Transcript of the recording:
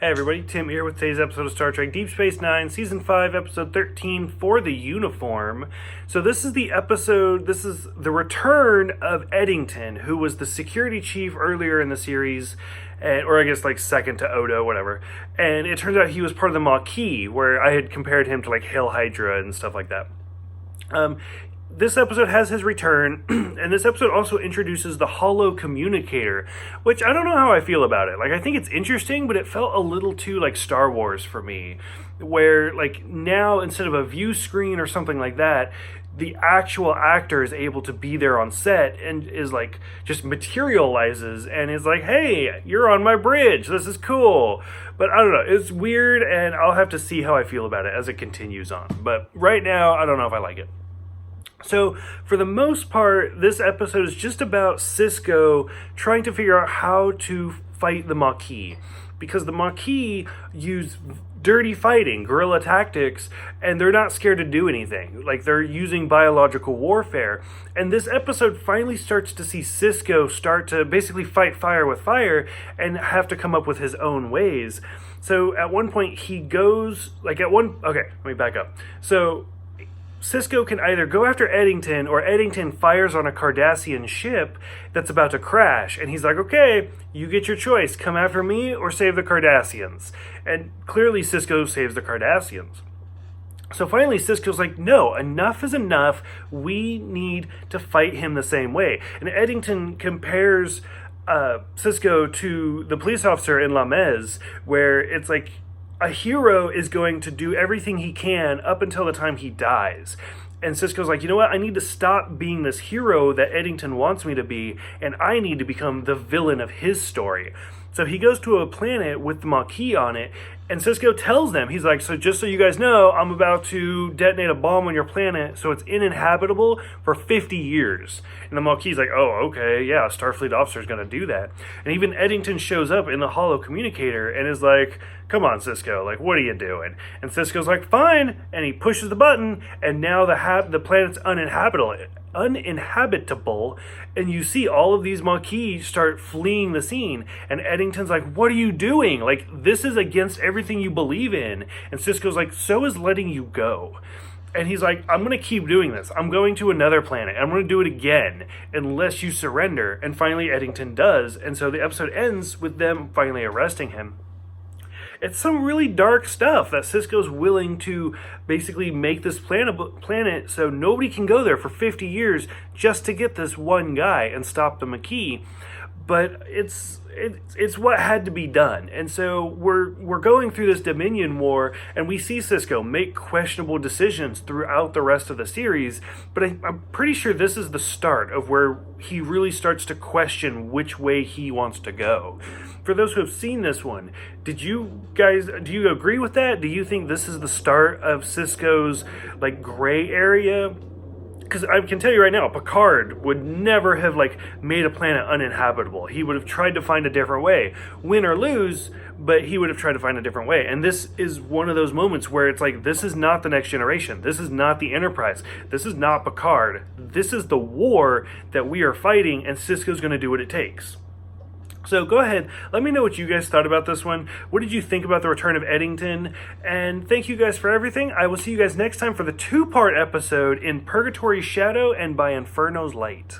Hey everybody, Tim here with today's episode of Star Trek Deep Space Nine, Season 5, Episode 13, For the Uniform. So this is the return of Eddington, who was the security chief earlier in the series, or I guess like second to Odo, whatever. And it turns out he was part of the Maquis, where I had compared him to like Hail Hydra and stuff like that. This episode has his return, and this episode also introduces the holocommunicator, which I don't know how I feel about it. Like, I think it's interesting, but it felt a little too like Star Wars for me, where like now instead of a view screen or something like that, the actual actor is able to be there on set and is like just materializes and is like, hey, you're on my bridge, this is cool. But I don't know, it's weird, and I'll have to see how I feel about it as it continues on. But right now, I don't know if I like it. So, for the most part, this episode is just about Sisko trying to figure out how to fight the Maquis. Because the Maquis use dirty fighting, guerrilla tactics, and they're not scared to do anything. Like, they're using biological warfare. And this episode finally starts to see Sisko start to basically fight fire with fire and have to come up with his own ways. So, at one point, he goes, okay, let me back up. So, Sisko can either go after Eddington, or Eddington fires on a Cardassian ship that's about to crash. And he's like, okay, you get your choice. Come after me or save the Cardassians. And clearly Sisko saves the Cardassians. So finally Sisko's like, no, enough is enough. We need to fight him the same way. And Eddington compares Sisko to the police officer in La Mez, where it's like, a hero is going to do everything he can up until the time he dies. And Sisko's like, you know what? I need to stop being this hero that Eddington wants me to be, and I need to become the villain of his story. So he goes to a planet with the Maquis on it, and Sisko tells them, he's like, so just so you guys know, I'm about to detonate a bomb on your planet so it's uninhabitable for 50 years. And the Maquis is like, oh, okay, yeah, a Starfleet officer is going to do that. And even Eddington shows up in the holocommunicator and is like, come on, Sisko, like, what are you doing? And Sisko's like, fine, and he pushes the button, and now the planet's uninhabitable, and you see all of these Maquis start fleeing the scene, and Eddington's like, what are you doing? Like, this is against everything you believe in. And Sisko's like, so is letting you go. And he's like, I'm going to keep doing this. I'm going to another planet. I'm going to do it again unless you surrender. And finally Eddington does, and so the episode ends with them finally arresting him. It's some really dark stuff that Sisko's willing to basically make this planet so nobody can go there for 50 years just to get this one guy and stop the Maquis. But it's what had to be done. And so we're going through this Dominion War, and we see Sisko make questionable decisions throughout the rest of the series, but I'm pretty sure this is the start of where he really starts to question which way he wants to go. For those who have seen this one, do you agree with that? Do you think this is the start of Sisko's like gray area? Because I can tell you right now, Picard would never have like made a planet uninhabitable. He would have tried to find a different way, win or lose, but he would have tried to find a different way. And this is one of those moments where it's like, this is not the Next Generation. This is not the Enterprise. This is not Picard. This is the war that we are fighting, and Sisko's going to do what it takes. So go ahead, let me know what you guys thought about this one. What did you think about the return of Eddington? And thank you guys for everything. I will see you guys next time for the 2-part episode in Purgatory's Shadow and by Inferno's Light.